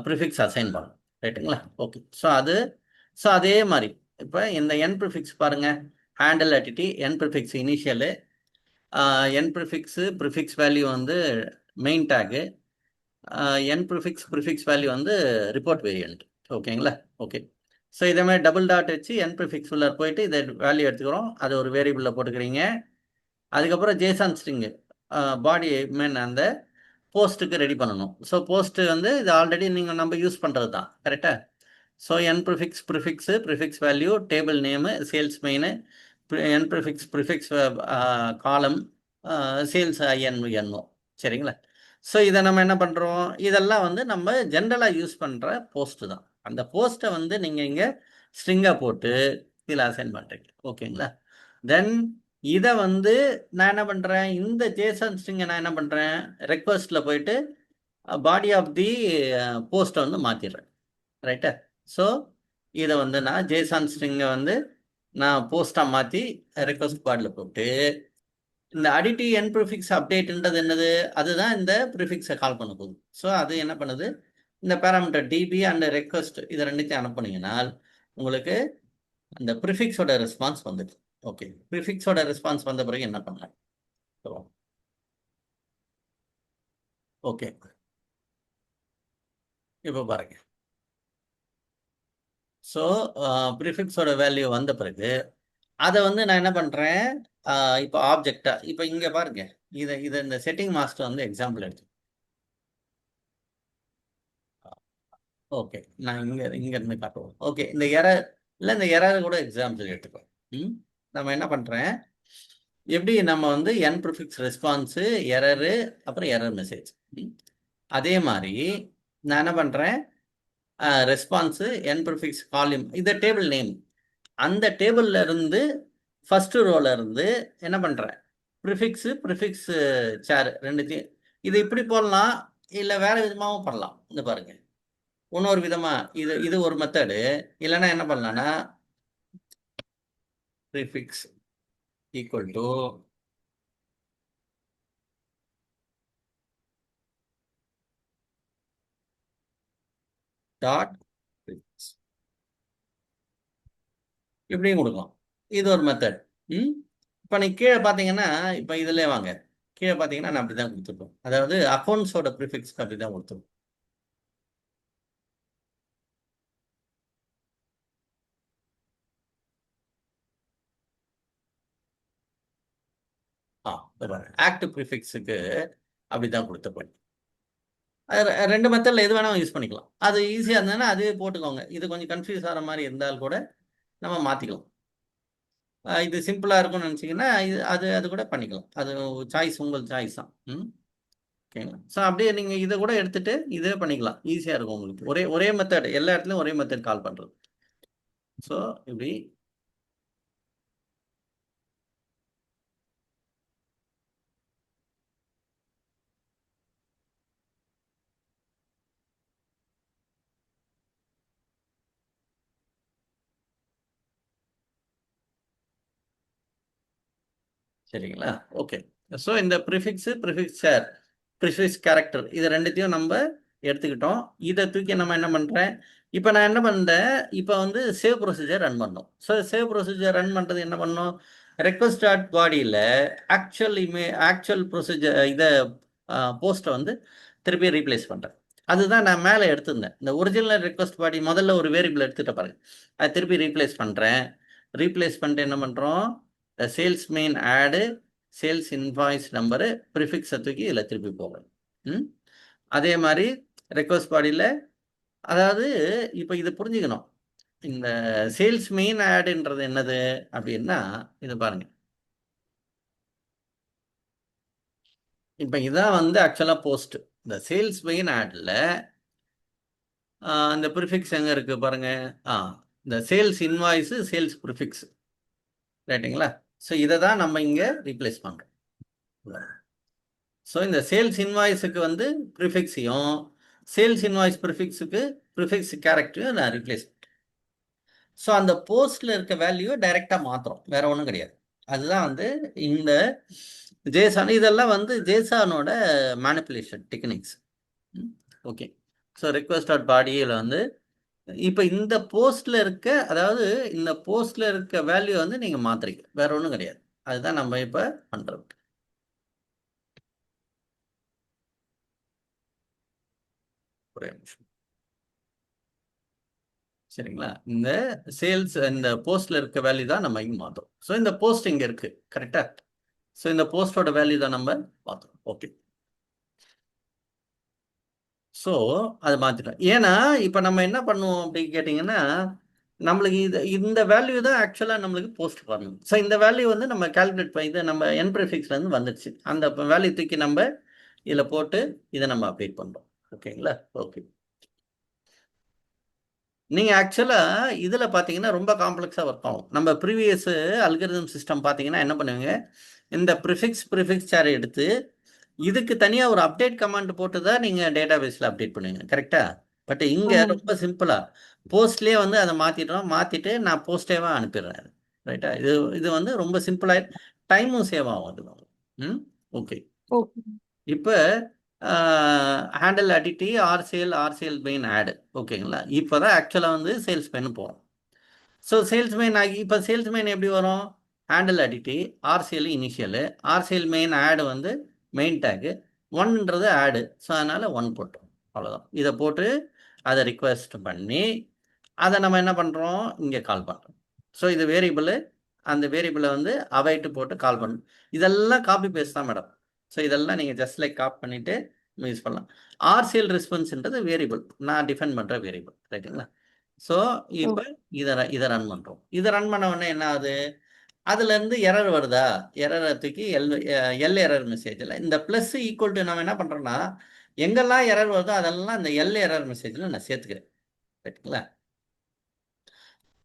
ப்ரிஃபிக்ஸ் அசைன் பண்ணணும். ரைட்டுங்களா, ஓகே. ஸோ அதே மாதிரி இப்போ இந்த என் ப்ரிஃபிக்ஸ் பாருங்கள், ஹேண்டில் அட்டிட்டி என் ப்ரிஃபிக்ஸ் இனிஷியலு, என் ப்ரிஃபிக்ஸ் வேல்யூ வந்து மெயின் டேகு, என் ப்ரிஃபிக்ஸ் வேல்யூ வந்து ரிப்போர்ட் வேரியன்ட். ஓகேங்களா? ஓகே. ஸோ இதே மாதிரி டபுள் டாட் வச்சு என் ப்ரிஃபிக்ஸ் உள்ள போயிட்டு இதை வேல்யூ எடுத்துக்கிறோம், அது ஒரு வேரியபிளில் போட்டுக்கிறீங்க. அதுக்கப்புறம் ஜேசான் ஸ்ட்ரிங்கு பாடி மீன் அந்த போஸ்ட்டுக்கு ரெடி பண்ணணும். ஸோ போஸ்ட்டு வந்து இது ஆல்ரெடி நீங்கள் நம்ம யூஸ் பண்ணுறது தான், கரெக்டாக? ஸோ என் prefix value, table name, sales main, என் ப்ரிஃபிக்ஸ் காலம், சேல்ஸ் ஐஎன்ஓ. சரிங்களா? ஸோ இதை நம்ம என்ன பண்ணுறோம், இதெல்லாம் வந்து நம்ம ஜென்ரலாக யூஸ் பண்ணுற போஸ்ட்டு தான். அந்த போஸ்ட்டை வந்து நீங்கள் இங்கே ஸ்ட்ரிங்காக போட்டு இதில் அசைன் பண்ணுறீங்க. ஓகேங்களா? தென் இதை வந்து நான் என்ன பண்ணுறேன், இந்த ஜேசன் ஸ்ட்ரிங்கை நான் என்ன பண்ணுறேன், ரெக்வஸ்ட்டில் போயிட்டு பாடி ஆஃப் தி போஸ்ட்டை வந்து மாற்றிடுறேன். ரைட்டா? ஸோ இதை வந்து நான் ஜேசான் ஸ்ட்ரிங்கை வந்து நான் போஸ்ட்டாக மாற்றி ரெக்வஸ்ட் பாடியில் போட்டு இந்த அடிட்டிவ் என் ப்ரிஃபிக்ஸ் அப்டேட்ன்றது என்னது, அதுதான் இந்த ப்ரிஃபிக்ஸை கால் பண்ண போகுது. ஸோ அது என்ன பண்ணுது, இந்த பேராமீட்டர் டிபி அண்ட் ரெக்வஸ்ட் இதை ரெண்டுத்தையும் அனுப்புனீங்கன்னால் உங்களுக்கு அந்த ப்ரிஃபிக்ஸோட ரெஸ்பான்ஸ் வந்துடுது. ஓகே, ப்ரிஃபிக்ஸோட ரெஸ்பான்ஸ் வந்த பிறகு என்ன பண்ணலாம்? ஓகே, இப்போ பாருங்க. ஸோ ப்ரிஃபிக்ஸோட வேல்யூ வந்த பிறகு அதை வந்து நான் என்ன பண்ணுறேன், இப்போ ஆப்ஜெக்டாக இப்போ இங்கே பாருங்க, இதை இந்த செட்டிங் மாஸ்டர் வந்து எக்ஸாம்பிள் எடுத்து. ஓகே, நான் இங்கேருந்து காட்டுவோம். ஓகே, இந்த எரர் கூட எக்ஸாம்பிள் எடுத்துக்கோம். நம்ம என்ன பண்ணுறேன், எப்படி நம்ம வந்து என் ப்ரிஃபிக்ஸ் ரெஸ்பான்ஸு, எரரு, அப்புறம் எரர் மெசேஜ், அதே மாதிரி நான் என்ன பண்ணுறேன், ரெஸ்பான்ஸு, என் ப்ரிஃபிக்ஸ் காலியம், இந்த டேபிள் நேம், அந்த டேபிளில் இருந்து ஃபஸ்ட்டு ரோல இருந்து என்ன பண்ணுறேன், ப்ரிஃபிக்ஸ் சேர் ரெண்டுத்தையும் இது இப்படி போடலாம், இல்லை வேறு விதமாகவும் பண்ணலாம். இந்த பாருங்கள், இன்னொரு விதமாக இது ஒரு மெத்தடு. இல்லைன்னா என்ன பண்ணலான்னா, prefix equal to dot prefix இப்படியும் கொடுக்கலாம். இது ஒரு மெத்தட். இப்போ நீ கீழே பார்த்தீங்கன்னா, இப்போ இதில் வாங்க, கீழே பார்த்தீங்கன்னா நான் அப்படி தான் கொடுத்துருப்போம். அதாவது அக்கௌண்ட்ஸோட ப்ரிஃபிக்ஸ்க்கு அப்படி தான் கொடுத்துருப்போம். ஆக்டிவ் ப்ரிஃபிக்ஸுக்கு அப்படி தான் கொடுத்துருப்பேன். அது ரெண்டு மெத்தடில் எது வேணாலும் யூஸ் பண்ணிக்கலாம். அது ஈஸியாக இருந்ததுன்னா அதுவே போட்டுக்கோங்க. இது கொஞ்சம் கன்ஃபியூஸ் ஆகிற மாதிரி இருந்தால் கூட நம்ம மாற்றிக்கலாம். இது சிம்பிளாக இருக்கும்னு நினச்சிங்கன்னா அது கூட பண்ணிக்கலாம். அது சாய்ஸ், உங்கள் சாய்ஸ் தான். ஓகேங்களா? ஸோ அப்படியே நீங்கள் இதை கூட எடுத்துகிட்டு இதே பண்ணிக்கலாம், ஈஸியாக இருக்கும் உங்களுக்கு. ஒரே மெத்தட், எல்லா இடத்துலையும் ஒரே மெத்தட் கால் பண்ணுறது. ஸோ இப்படி சரிங்களா? ஓகே. ஸோ இந்த ப்ரிஃபிக்ஸ் சேர், ப்ரிஃபிக்ஸ் கேரக்டர், இது ரெண்டுத்தையும் நம்ம எடுத்துக்கிட்டோம். இதை தூக்கி நம்ம என்ன பண்ணுறேன், இப்போ நான் என்ன பண்ணுறேன், இப்போ வந்து சேவ் ப்ரொசீஜர் ரன் பண்ணோம். ஸோ சேவ் ப்ரொசீஜர் ரன் பண்ணுறது என்ன பண்ணோம், ரெக்வஸ்ட் டாட் பாடியில் ஆக்சுவல் ப்ரொசீஜர் இதை போஸ்ட்டை வந்து திருப்பி ரீப்ளேஸ் பண்ணுறேன். அதுதான் நான் மேலே எடுத்திருந்தேன். இந்த ஒரிஜினல் ரெக்வஸ்ட் பாடி முதல்ல ஒரு வேரியபிள் எடுத்துகிட்ட பாருங்க, அதை திருப்பி ரீப்ளேஸ் பண்ணுறேன். ரீப்ளேஸ் பண்ணிட்டு என்ன பண்ணுறோம், சேல்ஸ் மெயின் ஆடு, சேல்ஸ் இன்வாய்ஸ் நம்பரு, ப்ரிஃபிக்ஸை தூக்கி இதில் திருப்பி போகிறேன். அதே மாதிரி ரெக்வஸ்ட் பாடியில், அதாவது இப்போ இது புரிஞ்சுக்கணும், இந்த சேல்ஸ் மெயின் ஆடுன்றது என்னது அப்படின்னா, இது பாருங்க, இப்போ இதான் வந்து ஆக்சுவலாக போஸ்ட். இந்த சேல்ஸ் மெயின் ஆடில் இந்த ப்ரிஃபிக்ஸ் எங்கே இருக்குது பாருங்க, இந்த சேல்ஸ் இன்வாய்ஸு, சேல்ஸ் ப்ரிஃபிக்ஸ், ரைட்டுங்களா? ஸோ இதை தான் நம்ம இங்கே ரீப்ளேஸ் பண்ணுறோம். ஸோ இந்த சேல்ஸ் இன்வாய்ஸுக்கு வந்து ப்ரிஃபிக்ஸையும், சேல்ஸ் இன்வாய்ஸ் ப்ரிஃபிக்ஸுக்கு ப்ரிஃபிக்ஸ் கேரக்டரையும் நான் ரீப்ளேஸ் பண்ணுறேன். ஸோ அந்த போஸ்ட்டில் இருக்க வேல்யூவை டைரெக்டாக மாற்றுறோம், வேறு ஒன்றும் கிடையாது. அதுதான் வந்து இந்த ஜேசான், இதெல்லாம் வந்து ஜேசானோட manipulation techniques. Okay. So request dot பாடியில் வந்து இப்போ இந்த போஸ்ட்ல இருக்க, அதாவது இந்த போஸ்ட்ல இருக்க வேல்யூ வந்து நீங்க மாத்துறீங்க, வேற ஒன்றும் கிடையாது. அதுதான் நம்ம இப்போ பண்றது. ஒரே நிமிஷம். சரிங்களா? இந்த சேல்ஸ் இந்த போஸ்ட்ல இருக்க வேல்யூ தான் நம்ம இங்க மாத்தோம். ஸோ இந்த போஸ்ட் இங்க இருக்கு, கரெக்டா? ஸோ இந்த போஸ்டோட வேல்யூ தான் நம்ம மாத்தோம். ஓகே. ஸோ அதை மாற்றிட்டோம். ஏன்னா இப்போ நம்ம என்ன பண்ணுவோம் அப்படின்னு கேட்டிங்கன்னா, நம்மளுக்கு இந்த வேல்யூ தான் ஆக்சுவலாக நம்மளுக்கு போஸ்ட் வரணும். ஸோ இந்த வேல்யூ வந்து நம்ம கால்குலேட் பண்ணி இது நம்ம என் ப்ரிஃபிக்ஸ்லேருந்து வந்துடுச்சு. அந்த வேல்யூ தூக்கி நம்ம இதில் போட்டு இதை நம்ம அப்டேட் பண்ணுறோம். ஓகேங்களா? ஓகே. நீங்கள் ஆக்சுவலாக இதில் பார்த்தீங்கன்னா ரொம்ப காம்ப்ளெக்ஸாக ஒர்க் ஆகும். நம்ம ப்ரீவியஸ் அல்காரிதம் சிஸ்டம் பார்த்தீங்கன்னா என்ன பண்ணுவீங்க, இந்த ப்ரிஃபிக்ஸ் சேரை எடுத்து இதுக்கு தனியாக ஒரு அப்டேட் கமாண்ட் போட்டு தான் நீங்கள் டேட்டா பேஸில் அப்டேட் பண்ணுவீங்க, கரெக்டா? பட் இங்கே ஆமாங்க. ரொம்ப சிம்பிளாக போஸ்ட்லேயே வந்து அதை மாற்றிட்டு நான் போஸ்டேவாக அனுப்பிடுறேன். ரைட்டா? இது இது வந்து ரொம்ப சிம்பிளாக டைமும் சேவ் ஆகும் அது. ம், ஓகே. ஓகே. இப்போ ஹேண்டில் அடிட்டி ஆர்சேல் மெயின் ஆடு, ஓகேங்களா? இப்போ தான் ஆக்சுவலாக வந்து சேல்ஸ் மெயின் போகிறோம். ஸோ சேல்ஸ்மேன் ஆகி இப்போ சேல்ஸ்மேன் எப்படி வரும்? Handle edit, RCL initial, RCL main add வந்து மெயின் டேக்கு, ஒன்ன்றது ஆடு. ஸோ அதனால் ஒன் போட்டோம், அவ்வளோதான். இதை போட்டு அதை ரிக்வெஸ்ட் பண்ணி அதை நம்ம என்ன பண்ணுறோம், இங்கே கால் பண்ணுறோம். ஸோ இது வேரியபிள், அந்த வேரியபிளை வந்து அவைட்டு போட்டு கால் பண்ணணும். இதெல்லாம் காப்பி பேஸ்ட் தான் மேடம். ஸோ இதெல்லாம் நீங்கள் ஜஸ்ட் லைக் காப்பி பண்ணிவிட்டு யூஸ் பண்ணலாம். ஆர்சிஎல் ரெஸ்பான்ஸ்ன்றது வேரியபிள், நான் டிஃபைன் பண்ணுற வேரியபிள், ரைட்டுங்களா? ஸோ இப்போ இதை ரன் பண்ணுறோம். இதை ரன் பண்ண உடனே என்ன ஆகுது, அதுலேருந்து எரர் வருதா, எரரை தூக்கி எல் எரர் மெசேஜில் இந்த ப்ளஸ் ஈக்குவல் டு நம்ம என்ன பண்ணுறோன்னா, எங்கெல்லாம் எரர் வருதோ அதெல்லாம் இந்த எல் எரர் மெசேஜில் நான் சேர்த்துக்கிறேன், ரைட்டுங்களா?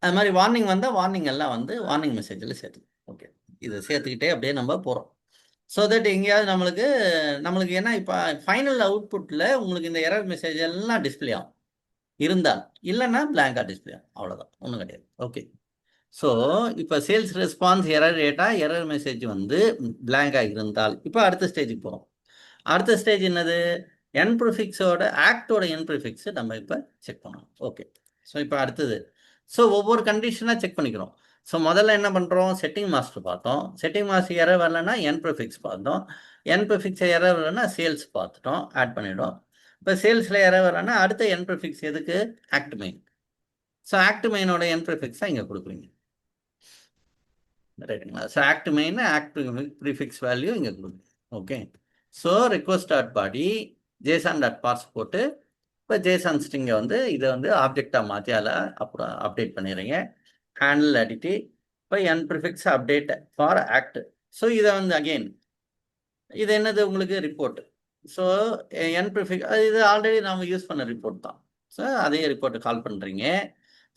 அது மாதிரி வார்னிங் வந்தால் வார்னிங் எல்லாம் வந்து வார்னிங் மெசேஜில் சேர்த்துக்கணும். ஓகே, இதை சேர்த்துக்கிட்டே அப்படியே நம்ம போகிறோம். ஸோ தட் எங்கேயாவது நம்மளுக்கு ஏன்னா இப்போ ஃபைனல் அவுட்புட்டில் உங்களுக்கு இந்த எரர் மெசேஜ் எல்லாம் டிஸ்பிளே ஆகும் இருந்தால், இல்லைன்னா பிளாங்காக டிஸ்பிளே ஆகும், அவ்வளோதான், ஒன்றும் கிடையாது. ஓகே. ஸோ இப்போ sales response error data error message வந்து பிளாங்காக இருந்தால், இப்போ அடுத்த ஸ்டேஜுக்கு போகிறோம். அடுத்த ஸ்டேஜ் என்னது, என் ப்ரிஃபிக்ஸோட ஆக்டோட என் ப்ரிஃபிக்ஸ் நம்ம இப்போ செக் பண்ணணும். ஓகே. ஸோ இப்போ அடுத்தது, ஸோ ஒவ்வொரு கண்டிஷனாக செக் பண்ணிக்கிறோம். ஸோ முதல்ல என்ன பண்ணுறோம், செட்டிங் மாஸ்டர் பார்த்தோம். செட்டிங் மாஸ்டர் எரர் வரலன்னா என் ப்ரிஃபிக்ஸ் பார்த்தோம். என் ப்ரிஃபிக்ஸ் எரர் வரலன்னா சேல்ஸ் பார்த்துட்டோம், ஆட் பண்ணிவிடும். இப்போ சேல்ஸில் எரர் வரலன்னா அடுத்த என் ப்ரிஃபிக்ஸ் எதுக்கு, ஆக்ட் மெயின். ஸோ ஆக்ட் மெயினோட என் ப்ரிஃபிக்ஸாக இங்கே கொடுக்குறீங்க, ரைட்டுங்களா? So act main act prefix value இங்கே கொடுக்குறீங்க. ஓகே. ஸோ ரிக்வஸ்ட் டாட் பாடி ஜேசான் டாட் பார்ஸ் போட்டு இப்போ ஜேசான் ஸ்ட்ரிங்கை வந்து இதை வந்து ஆப்ஜெக்டாக மாற்றி அதில் அப்புறம் அப்டேட் பண்ணிடுறீங்க. ஹேண்டில் அடிட்டி இப்போ என் prefix update for act. So இதை வந்து அகெயின் இது என்னது உங்களுக்கு ரிப்போர்ட். ஸோ என் ப்ரிஃபிக்ஸ் இது ஆல்ரெடி நம்ம யூஸ் பண்ண ரிப்போர்ட் தான். ஸோ அதே ரிப்போர்ட்டை கால் பண்ணுறீங்க.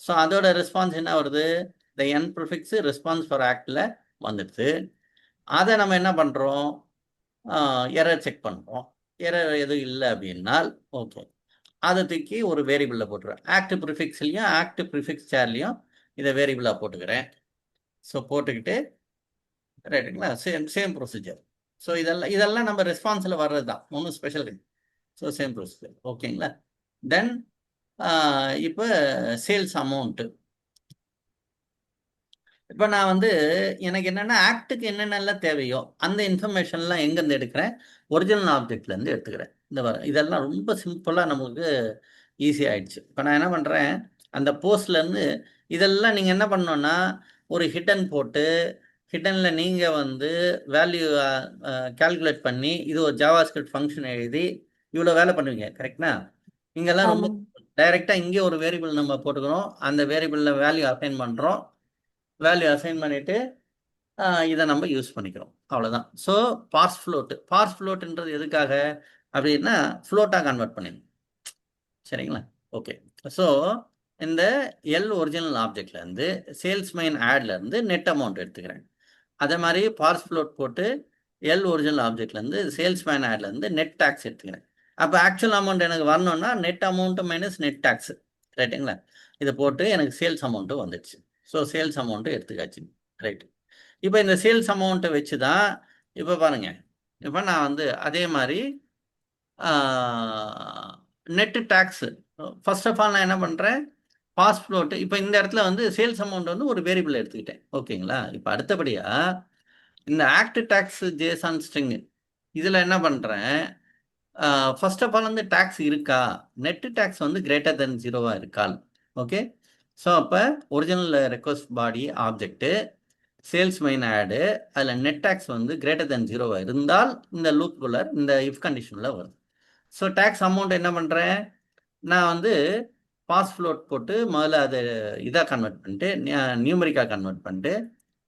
ஸோ அதோட ரெஸ்பான்ஸ் என்ன வருது, இந்த என் ப்ரிஃபிக்ஸ் ரெஸ்பான்ஸ் ஃபார் ஆக்டில் வந்துடுது. அதை நம்ம என்ன பண்ணுறோம், எரர் செக் பண்ணுறோம். எரர் எதுவும் இல்லை அப்படின்னால் ஓகே, அதை தூக்கி ஒரு வேரியபிளில் போட்டுருவேன். ஆக்ட் ப்ரிஃபிக்ஸ்லையும் ஆக்ட் ப்ரிஃபிக்ஸ் சேர்லையும் இதை வேரியபிளாக போட்டுக்கிறேன். ஸோ போட்டுக்கிட்டு ரைட்டுங்களா, சேம் ப்ரொசீஜர். ஸோ இதெல்லாம் நம்ம ரெஸ்பான்ஸில் வர்றது தான், ஒன்றும் ஸ்பெஷல் கிடையாது. ஸோ சேம் ப்ரொசீஜர், ஓகேங்களா? தென் இப்போ சேல்ஸ் அமௌண்ட்டு, இப்போ நான் வந்து எனக்கு என்னென்னா ஆக்டுக்கு என்னென்னலாம் தேவையோ அந்த இன்ஃபர்மேஷன்லாம் எங்கேருந்து எடுக்கிறேன், ஒரிஜினல் ஆப்ஜெக்ட்லேருந்து எடுத்துக்கிறேன். இதெல்லாம் ரொம்ப சிம்பிளாக நமக்கு ஈஸி ஆகிடுச்சு. இப்போ நான் என்ன பண்ணுறேன், அந்த போஸ்ட்லேருந்து இதெல்லாம் நீங்கள் என்ன பண்ணணுன்னா ஒரு ஹிடன் போட்டு, ஹிடனில் நீங்கள் வந்து வேல்யூ கால்குலேட் பண்ணி இது ஒரு ஜாவாஸ்கிரிப்ட் ஃபங்க்ஷன் எழுதி இவ்வளோ வேலை பண்ணுவீங்க, கரெக்டா? இங்கெல்லாம் ரொம்ப டைரெக்டாக இங்கே ஒரு வேரியபிள் நம்ம போட்டுக்கிறோம், அந்த வேரியபிளில் வேல்யூ அசைன் பண்ணுறோம், வேல்யூ அசைன் பண்ணிவிட்டு இதை நம்ம யூஸ் பண்ணிக்கிறோம், அவ்வளோதான். ஸோ பார்ஸ் ஃப்ளோட்டுன்றது எதுக்காக அப்படின்னா ஃப்ளோட்டாக கன்வெர்ட் பண்ணிடணும், சரிங்களா? ஓகே. ஸோ இந்த எல் ஒரிஜினல் ஆப்ஜெக்ட்லேருந்து சேல்ஸ் மெயின் ஆட்லேருந்து நெட் அமௌண்ட் எடுத்துக்கிறேன். அதே மாதிரி பார்ஸ் ஃப்ளோட் போட்டு எல் ஒரிஜினல் ஆப்ஜெக்ட்லேருந்து சேல்ஸ் மேன் ஆட்லேருந்து நெட் டேக்ஸ் எடுத்துக்கிறேன். அப்போ ஆக்சுவல் அமௌண்ட் எனக்கு வரணும்னா net amount minus net tax, ரைட்டுங்களா? இதை போட்டு எனக்கு சேல்ஸ் அமௌண்ட்டு வந்துடுச்சு. ஸோ சேல்ஸ் அமௌண்ட்டு எடுத்துக்காச்சு, ரைட்டு. இப்போ இந்த சேல்ஸ் அமௌண்ட்டை வச்சு தான் இப்போ பாருங்கள், இப்போ நான் வந்து அதே மாதிரி net tax first of all நான் என்ன பண்ணுறேன், பாஸ் ஃப்ளோட்டு. இப்போ இந்த இடத்துல வந்து சேல்ஸ் அமௌண்ட் வந்து ஒரு வேரியபிள் எடுத்துக்கிட்டேன். ஓகேங்களா? இப்போ அடுத்தபடியா இந்த ஆக்ட் டேக்ஸ் ஜேசான் ஸ்ட்ரிங் இதில் என்ன பண்ணுறேன், ஃபர்ஸ்ட் ஆஃப் ஆல் வந்து டேக்ஸ் இருக்கா, நெட்டு டேக்ஸ் வந்து கிரேட்டர் தென் ஜீரோவாக இருக்கால். ஓகே. ஸோ அப்போ ஒரிஜினல் ரெக்வஸ்ட் பாடி ஆப்ஜெக்ட்டு சேல்ஸ் மெயின் ஆடு அதில் நெட் டேக்ஸ் வந்து கிரேட்டர் தென் ஜீரோவாக இருந்தால் இந்த லூப்புக்குள்ள இந்த இஃப் கண்டிஷனில் வரும். ஸோ டேக்ஸ் அமௌண்ட் என்ன பண்ணுறேன், நான் வந்து பாஸ் ஃப்ளோட் போட்டு முதல்ல அதை இதாக கன்வெர்ட் பண்ணிட்டு நியூமரிக்காக கன்வெர்ட் பண்ணிட்டு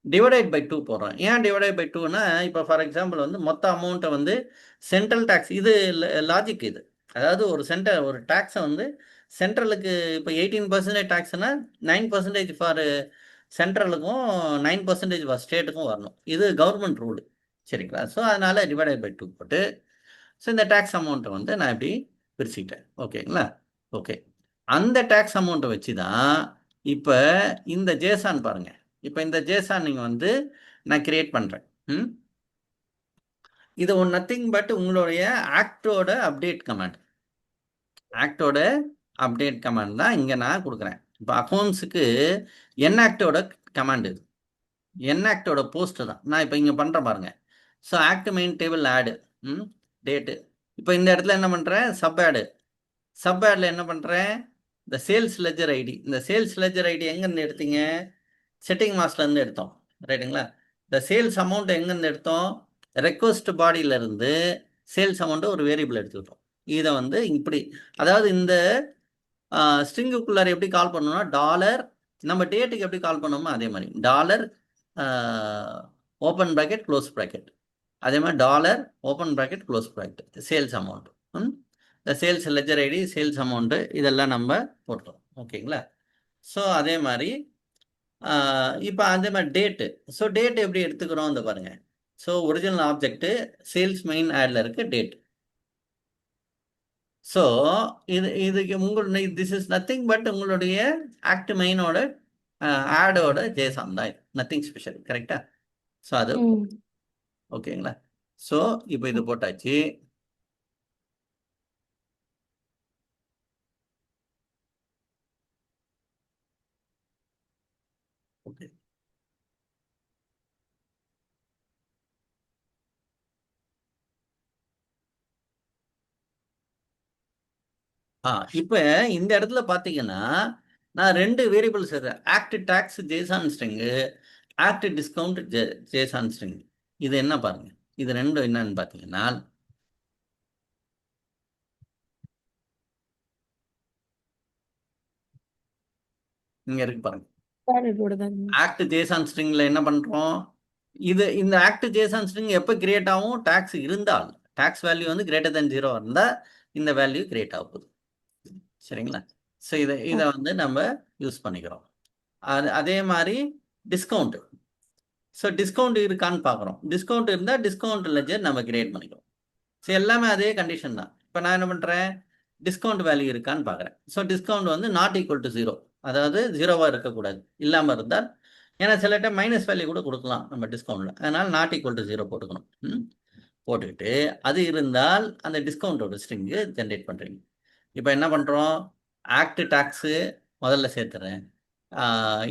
டிவைடட் பை 2 போடுறேன். ஏன் டிவைடட் பை 2னா, இப்போ ஃபார் எக்ஸாம்பிள் வந்து மொத்த அமௌண்ட்டை வந்து சென்ட்ரல் டேக்ஸ் இது லாஜிக் இது. அதாவது ஒரு டேக்ஸை வந்து சென்ட்ரலுக்கு இப்போ 18% டேக்ஸ்னா 9% ஃபார் சென்ட்ரலுக்கும் 9% ஃபார் ஸ்டேட்டுக்கும் வரணும். இது கவர்மெண்ட் ரூல். சரிங்களா? ஸோ அதனால டிவைடட் பை 2 போட்டு ஸோ இந்த டேக்ஸ் அமௌண்ட்டை வந்து நான் இப்படி பிரிச்சுக்கிட்டேன். ஓகேங்களா? ஓகே. அந்த டேக்ஸ் அமௌண்ட்டை வச்சு தான் இப்போ இந்த ஜேசான் பாருங்க. இப்போ இந்த ஜேசான் நீங்கள் வந்து நான் கிரியேட் பண்ணுறேன். இது நத்திங் பட் உங்களுடைய ஆக்டோட அப்டேட் கமாண்ட். ஆக்டோட அப்டேட் கமாண்ட் தான் இங்கே நான் கொடுக்குறேன். இப்போ அக்கௌண்ட்ஸுக்கு என்ஆக்டோட கமாண்ட் இது. என்ஆக்டோட போஸ்ட் தான் நான் இப்போ இங்கே பண்ணுறேன் பாருங்க. ஸோ ஆக்ட் மெயின் டேபிள் ஆடு டேட்டு. இப்போ இந்த இடத்துல என்ன பண்ணுறேன், சப் ஆடில் என்ன பண்ணுறேன், இந்த சேல்ஸ் லெஜர் ஐடி. இந்த சேல்ஸ் லெஜர் ஐடி எங்கேருந்து எடுத்தீங்க, செட்டிங் மாஸ்லேருந்து எடுத்தோம். ரைட்டுங்களா? இந்த சேல்ஸ் அமௌண்ட் எங்கேருந்து எடுத்தோம், ரெக்வஸ்ட் பாடியிலேருந்து சேல்ஸ் அமௌண்ட்டு ஒரு வேரியபிள் எடுத்துக்கிட்டோம். இதை வந்து இப்படி, அதாவது இந்த ஸ்ட்ரிங்குக்குள்ளார எப்படி கால் பண்ணணும்னா டாலர், நம்ம டேட்டுக்கு எப்படி கால் பண்ணோமோ அதே மாதிரி dollar open bracket close bracket, அதே மாதிரி dollar open bracket close bracket sales amount, இந்த sales ledger ID sales amount இதெல்லாம் நம்ம போட்டோம். ஓகேங்களா? ஸோ அதே மாதிரி இப்போ அதே மாதிரி டேட்டு. ஸோ டேட் எப்படி எடுத்துக்கிறோம் இந்த பாருங்க. So original object sales main ஆடில் இருக்க டேட். ஸோ இதுக்கு திஸ் இஸ் நத்திங் பட் உங்களுடைய ஆக்ட் மெயினோட ஆடோட ஜேசான் தான். Nothing special. கரெக்டா? ஸோ அது ஓகேங்களா? ஸோ இப்போ இது போட்டாச்சு. ஓகே. இப்போ இந்த இடத்துல பார்த்தீங்கன்னா நான் 2 வேரியபிள்ஸ் எடுத்தேன். Act tax JSON string, act discount JSON string. இது என்ன பாருங்க, இது ரெண்டும் என்னன்னு பார்த்தீங்கன்னா இங்க இருக்கு பாருங்க. ஆக்ட் ஜேசான் ஸ்ட்ரிங்ல என்ன பண்றோம், இந்த ஆக்ட் ஜேசான் ஸ்ட்ரிங் எப்போ கிரியேட் ஆகும், டேக்ஸ் இருந்தால், டேக்ஸ் வேல்யூ வந்து கிரேட்டர் தென் 0 இருந்தால் இந்த வேல்யூ கிரியேட் ஆகுது. சரிங்களா? ஸோ இதை வந்து நம்ம யூஸ் பண்ணிக்கிறோம். அதே மாதிரி டிஸ்கவுண்ட். ஸோ டிஸ்கவுண்ட் இருக்கான்னு பார்க்குறோம். டிஸ்கவுண்ட் இருந்தால் டிஸ்கவுண்ட் லெஜர் நம்ம கிரியேட் பண்ணிக்கிறோம். ஸோ எல்லாமே அதே கண்டிஷன் தான். இப்போ நான் என்ன பண்ணுறேன், டிஸ்கவுண்ட் வேல்யூ இருக்கான்னு பார்க்குறேன். ஸோ டிஸ்கவுண்ட் வந்து நாட் ஈக்குவல் டு 0, அதாவது 0வாக இருக்கக்கூடாது, இல்லாமல் இருந்தால். ஏன்னா சில டைம் மைனஸ் வேல்யூ கூட கொடுக்கலாம் நம்ம டிஸ்கவுண்ட்டில். அதனால் நாட் ஈக்குவல் டு 0 போட்டுக்கணும். போட்டுக்கிட்டு அது இருந்தால் அந்த டிஸ்கவுண்ட்டோட ஸ்ட்ரிங்கு ஜென்ரேட் பண்ணுறீங்க. இப்போ என்ன பண்ணுறோம், ஆக்ட் டேக்ஸு முதல்ல சேர்த்துறேன்,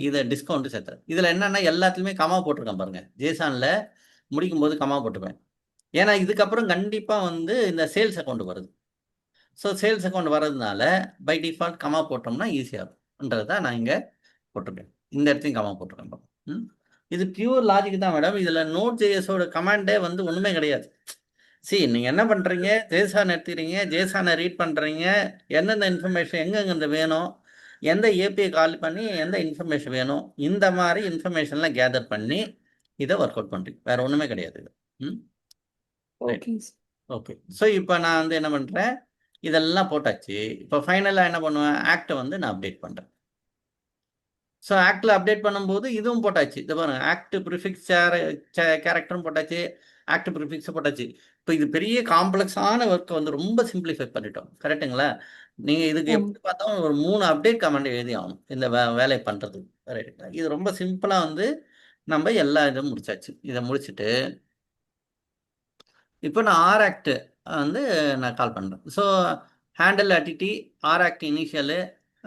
இதை டிஸ்கவுண்ட்டு சேர்த்துறேன். இதில் என்னென்னா எல்லாத்துலேயுமே கமா போட்டிருக்கேன் பாருங்கள். ஜேசானில் முடிக்கும் போது கமா போட்டுப்பேன். ஏன்னா இதுக்கப்புறம் கண்டிப்பாக வந்து இந்த சேல்ஸ் அக்கௌண்ட் வருது. ஸோ சேல்ஸ் அக்கௌண்ட் வர்றதுனால பை டிஃபால்ட் கமா போட்டோம்னா ஈஸியாக இருக்கும்ன்றது தான் நான் இங்கே போட்டிருக்கேன். இந்த இடத்தையும் கமா போட்டிருக்கேன். இது பியூர் லாஜிக் தான் மேடம். இதில் நோட் ஜேஎஸோட கமாண்டே வந்து ஒன்றுமே கிடையாது. நீங்கள் என்ன பண்ணுறீங்க, ஜேசான் எடுத்துக்கிறீங்க, ஜேசானை ரீட் பண்ணுறீங்க, எந்தெந்த இன்ஃபர்மேஷன் எங்கெங்கே வேணும், எந்த ஏபிஐ கால் பண்ணி எந்த இன்ஃபர்மேஷன் வேணும், இந்த மாதிரி இன்ஃபர்மேஷன்லாம் கேதர் பண்ணி இதை ஒர்க் அவுட் பண்ணுறீங்க. வேறு ஒன்றுமே கிடையாது இது. ஓகே. ஸோ இப்போ நான் வந்து என்ன பண்ணுறேன், இதெல்லாம் போட்டாச்சு. இப்போ ஃபைனலாக என்ன பண்ணுவேன், ஆக்டை வந்து நான் அப்டேட் பண்ணுறேன். ஸோ ஆக்டில் அப்டேட் பண்ணும்போது இதுவும் போட்டாச்சு. இது பாருங்க, ஆக்ட் ப்ரிஃபிக்ஸ் கேரக்டரும் போட்டாச்சு, ஆக்ட் ப்ரிஃபிக்ஸை போட்டாச்சு. இப்போ இது பெரிய காம்ப்ளெக்ஸான ஒர்க்கை வந்து ரொம்ப சிம்பிளிஃபை பண்ணிட்டோம். கரெக்டுங்களா? நீங்கள் இதுக்கு எப்படி பார்த்தாலும் ஒரு 3 அப்டேட் கமெண்ட் எழுதி ஆகணும் இந்த வேலையை பண்ணுறதுக்கு. ரைட்டுங்களா? இது ரொம்ப சிம்பிளாக வந்து நம்ம எல்லா இதுவும் முடிச்சாச்சு. இதை முடிச்சுட்டு இப்போ நான் ஆர் ஆக்ட் வந்து நான் கால் பண்ணுறேன். So handle edit R act initial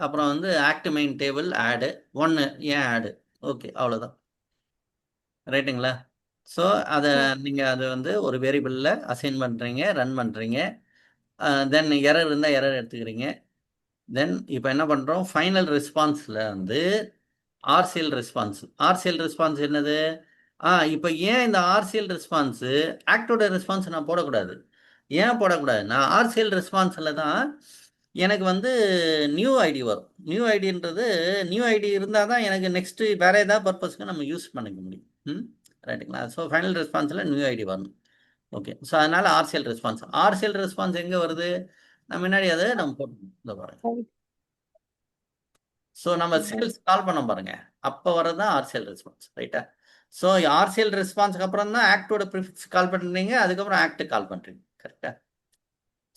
அப்புறம் வந்து ஆக்ட் மெயின் டேபிள் ஆடு ஒன்று, ஏன் ஆடு, ஓகே அவ்வளோதான். ரைட்டுங்களா? ஸோ அதை ஓ நீங்கள் அது வந்து ஒரு வேரியபிளில் அசைன் பண்ணுறீங்க, ரன் பண்ணுறீங்க. தென் எரர் இருந்தால் எரர் எடுத்துக்கிறீங்க. தென் இப்போ என்ன பண்ணுறோம், ஃபைனல் ரெஸ்பான்ஸில் வந்து ஆர்சிஎல் ரெஸ்பான்ஸ். ஆர்சிஎல் ரெஸ்பான்ஸ் என்னது? இப்போ ஏன் இந்த ஆர்சிஎல் ரெஸ்பான்ஸு ஆக்டோட ரெஸ்பான்ஸ் நான் போடக்கூடாது? ஏன் போடக்கூடாது? நான் ஆர்சிஎல் ரெஸ்பான்ஸில் தான் எனக்கு வந்து நியூ ஐடி வரும். நியூ ஐடின்றது, நியூ ஐடி இருந்தால் தான் எனக்கு நெக்ஸ்ட்டு வேறு ஏதாவது பர்பஸ்க்கு நம்ம யூஸ் பண்ணிக்க முடியும். ரைட்டுங்களா? ஸோ ஃபைனல் ரெஸ்பான்ஸில் நியூ ஐடி வரணும். ஓகே, ஸோ அதனால் ஆர்சிஎல் ரெஸ்பான்ஸ். ஆர்சிஎல் ரெஸ்பான்ஸ் எங்கே வருது? நான் முன்னாடி அதை நம்ம போட்டுக்கணும். இந்த பாருங்க. சரி. ஸோ நம்ம சேல்ஸ் கால் பண்ண பாருங்க, அப்போ வரது தான் ஆர்சிஎல் ரெஸ்பான்ஸ். ரைட்டா? ஸோ ஆர்சிஎல் ரெஸ்பான்ஸ்க்கு அப்புறம் தான் ஆக்டோட ப்ரிஃபிக்ஸ் கால் பண்ணுறீங்க, அதுக்கப்புறம் ஆக்ட் கால் பண்ணுறீங்க. கரெக்டா?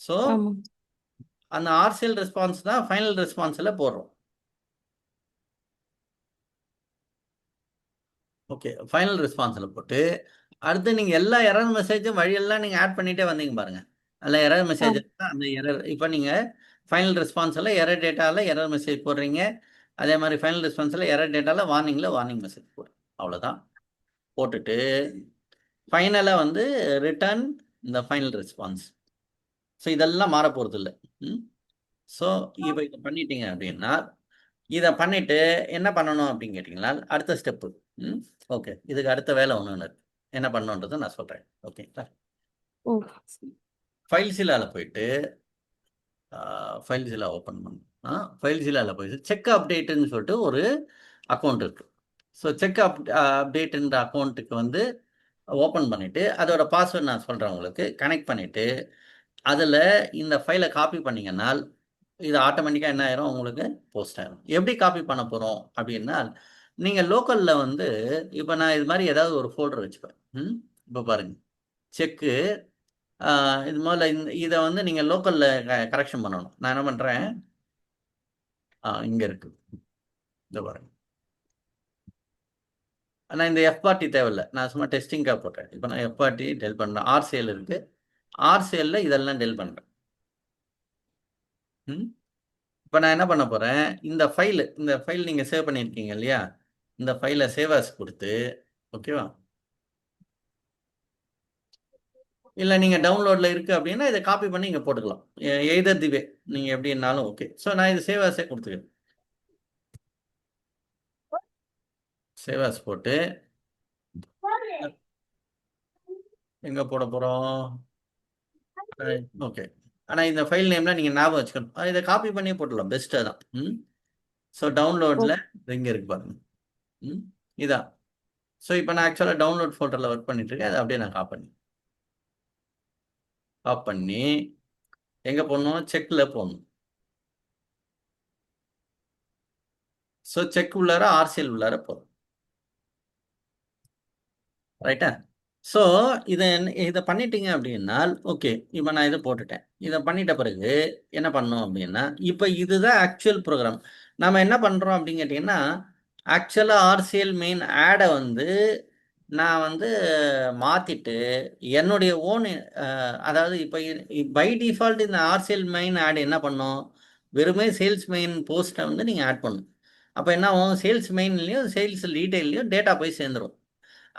ஸோ ஆமாம். அந்த ஆர்சிஎல் ரெஸ்பான்ஸ் தான் ஃபைனல் ரெஸ்பான்ஸில் போடுறோம். ஓகே, ஃபைனல் ரெஸ்பான்ஸில் போட்டு அடுத்து நீங்கள் எல்லா எரர் மெசேஜும் வழியெல்லாம் நீங்கள் ஆட் பண்ணிகிட்டே வந்தீங்க பாருங்க. அதில் எரர் மெசேஜ் அந்த எரர் இப்போ நீங்கள் ஃபைனல் ரெஸ்பான்ஸில் எரர் டேட்டாவில் எரர் மெசேஜ் போடுறீங்க. அதே மாதிரி ஃபைனல் ரெஸ்பான்ஸில் எரர் டேட்டாவில் வார்னிங் மெசேஜ் போடுறீங்க. அவ்வளோதான். போட்டுட்டு ஃபைனலாக வந்து ரிட்டர்ன் இந்த ஃபைனல் ரெஸ்பான்ஸ். ஸோ இதெல்லாம் மாற போகிறது இல்லை. ஸோ இப்போ இதை பண்ணிட்டீங்க அப்படின்னா, இதை பண்ணிவிட்டு என்ன பண்ணணும் அப்படின்னு கேட்டிங்கன்னா, அடுத்த ஸ்டெப்பு. ஓகே, இதுக்கு அடுத்த வேலை ஒன்று இருக்கு. என்ன பண்ணணுன்றதை நான் சொல்கிறேன். ஓகேங்களா? ஓ ஃபைல்ஸிலால போயிட்டு ஃபைல்ஸிலா ஓப்பன் பண்ணணும். ஃபைல்ஸிலால போயிட்டு செக் அப்டேட்டுன்னு சொல்லிட்டு ஒரு அக்கௌண்ட் இருக்குது. ஸோ செக் அப்டேட்டுன்ற அக்கௌண்ட்டுக்கு வந்து ஓப்பன் பண்ணிவிட்டு அதோட பாஸ்வேர்ட் நான் சொல்கிறேன் உங்களுக்கு. கனெக்ட் பண்ணிவிட்டு அதில் இந்த ஃபைலை காப்பி பண்ணிங்கன்னா இது ஆட்டோமேட்டிக்காக என்ன ஆயிரும், உங்களுக்கு போஸ்ட் ஆயிரும். எப்படி காப்பி பண்ண போகிறோம் அப்படின்னா, நீங்கள் லோக்கலில் வந்து இப்போ நான் இது மாதிரி ஏதாவது ஒரு ஃபோல்டர் வச்சுப்பேன். இப்போ பாருங்கள், செக்கு இது முதல்ல இதை வந்து நீங்கள் லோக்கலில் கரெக்ஷன் பண்ணணும். நான் என்ன பண்ணுறேன், இங்கே இருக்குது, இதை பாருங்க. ஆனால் இந்த எஃப்ஆர்டி தேவையில்லை, நான் சும்மா டெஸ்டிங்காக போட்டேன். இப்போ நான் எஃப்ஆர்டி டெல் பண்ணுறேன். ஆர்சிஎல் இருக்குது, ஆர்சிஎல்லில் இதெல்லாம் டெல் பண்ணுறேன். இப்போ நான் என்ன பண்ண போகிறேன், இந்த ஃபைல் நீங்கள் சேவ் பண்ணியிருக்கீங்க இல்லையா, இந்த ஃபைலை சேவ் ஆஸ் கொடுத்து, ஓகேவா? இல்லை நீங்கள் டவுன்லோடில் இருக்குது அப்படின்னா இதை காப்பி பண்ணி இங்கே போட்டுக்கலாம். எய்தர் தி வே நீங்கள் எப்படின்னாலும் ஓகே. ஸோ நான் இது சேவ் ஆஸே கொடுத்துக்கிறேன். சேவ் ஆஸ் போட்டு எங்கே போட போகிறோம்? ஓகே, ஆனால் இந்த ஃபைல் நேம்லாம் நீங்கள் ஞாபகம் வச்சுக்கணும். இதை காப்பி பண்ணி போட்டுடலாம், பெஸ்ட்டாக தான். ஸோ டவுன்லோடில் இங்கே இருக்கு பாருங்க. இதான். ஸோ இப்போ நான் ஆக்சுவலாக டவுன்லோட் ஃபோல்டரில் ஒர்க் பண்ணிட்டு இருக்கேன். அதை அப்படியே நான் காப் பண்ணி எங்கே போடணும், செக்கில் போடணும். ஸோ செக் உள்ளார ஆர்சிஎல் உள்ளார போதும். ரைட்டா? ஸோ இதை பண்ணிட்டீங்க அப்படின்னா ஓகே, இப்போ நான் இதை போட்டுட்டேன். இதை பண்ணிட்ட பிறகு என்ன பண்ணோம் அப்படின்னா, இப்போ இதுதான் ஆக்சுவல் ப்ரோக்ராம். நம்ம என்ன பண்ணுறோம் அப்படின்னு கேட்டிங்கன்னா, ஆக்சுவலாக ஆர்சிஎல் மெயின் ஆடை வந்து நான் வந்து மாற்றிட்டு என்னுடைய ஓன், அதாவது இப்போ பை டிஃபால்ட் இந்த ஆர்சிஎல் மெயின் ஆட் என்ன பண்ணோம், வெறுமே சேல்ஸ் மெயின் போஸ்ட்டை வந்து நீங்கள் ஆட் பண்ணணும். அப்போ என்ன ஆகும், சேல்ஸ் மெயின்லேயும் சேல்ஸ் டீட்டெயிலையும் டேட்டா போய் சேர்ந்துடும்.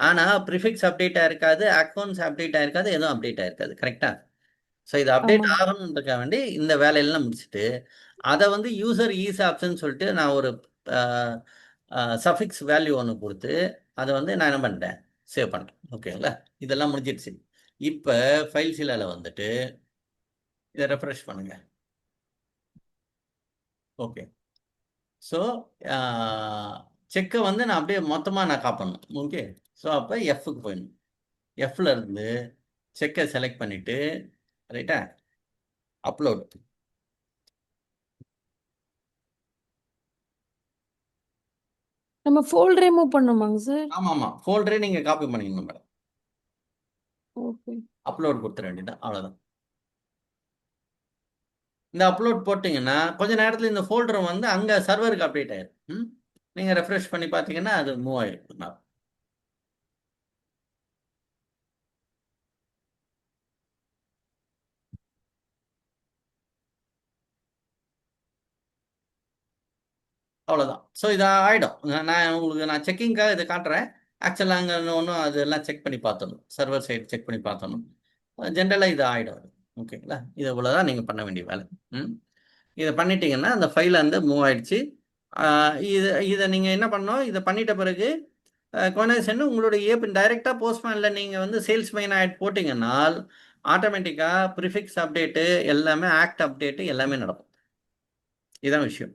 ஆனால் ப்ரிஃபிக்ஸ் அப்டேட் ஆயிருக்காது, அக்கௌண்ட்ஸ் அப்டேட் ஆயிருக்காது, எதுவும் அப்டேட் ஆயிருக்காது. கரெக்டாக? ஸோ இது அப்டேட் ஆமாம். ஆகணுன்றதுக்காக வேண்டி இந்த வேலையெல்லாம் முடிச்சுட்டு அதை வந்து யூசர் ஈஸ் ஆப்ஷன் சொல்லிட்டு நான் ஒரு சஃபிக்ஸ் வேல்யூ ஒன்று கொடுத்து அதை வந்து நான் என்ன பண்ணிட்டேன், சேவ் பண்ணிட்டேன். ஓகேங்களா? இதெல்லாம் முடிஞ்சிடுச்சு. இப்போ ஃபைல்ஸில் வந்துட்டு இதை ரெஃப்ரெஷ் பண்ணுங்க. ஓகே, ஸோ செக்கை வந்து நான் அப்படியே மொத்தமாக நான் காப்பணும். ஓகே, ஸோ அப்போ எஃப்க்கு போயிடணும். எஃப்ல இருந்து செக்கை செலக்ட் பண்ணிவிட்டு, ரைட்டா, அப்லோட். நம்ம ஃபோல்டரே மூவ் பண்ணுமாங்க சார்? ஆமாம், ஃபோல்டரே நீங்கள் காப்பி பண்ணிக்கணும் மேடம். ஓகே. அப்லோட் கொடுத்துட வேண்டியதான், அவ்வளோதான். இந்த அப்லோட் போட்டிங்கன்னா கொஞ்ச நேரத்தில் இந்த ஃபோல்டர் வந்து அங்கே சர்வருக்கு அப்டேட் ஆயிடும். நீங்கள் ரெஃப்ரெஷ் பண்ணி பார்த்தீங்கன்னா அது மூவ் ஆகிடும். அவ்வளோதான். ஸோ இது ஆகிடும். நான் உங்களுக்கு நான் செக்கிங்காக இதை காட்டுறேன். ஆக்சுவலாக அங்கே ஒன்றும் அதெல்லாம் செக் பண்ணி பார்த்தணும், சர்வர் சைடு செக் பண்ணி பார்த்தணும். ஜென்ரலாக இது ஆகிடும். ஓகேங்களா? இது இவ்வளோதான் நீங்கள் பண்ண வேண்டிய வேலை. ம் இதை பண்ணிட்டீங்கன்னா அந்த ஃபைல் வந்து மூவ் ஆயிடுச்சு. இதை நீங்கள் என்ன பண்ணணும், இதை பண்ணிட்ட பிறகு கொனேஷன் உங்களுடைய ஏப் டைரெக்டாக போஸ்ட்மேனில் நீங்கள் வந்து சேல்ஸ் மெயின் ஆட் போட்டிங்கன்னால் ஆட்டோமேட்டிக்காக ப்ரிஃபிக்ஸ் அப்டேட்டு எல்லாமே, ஆக்ட் அப்டேட்டு எல்லாமே நடக்கும். இதுதான் விஷயம்.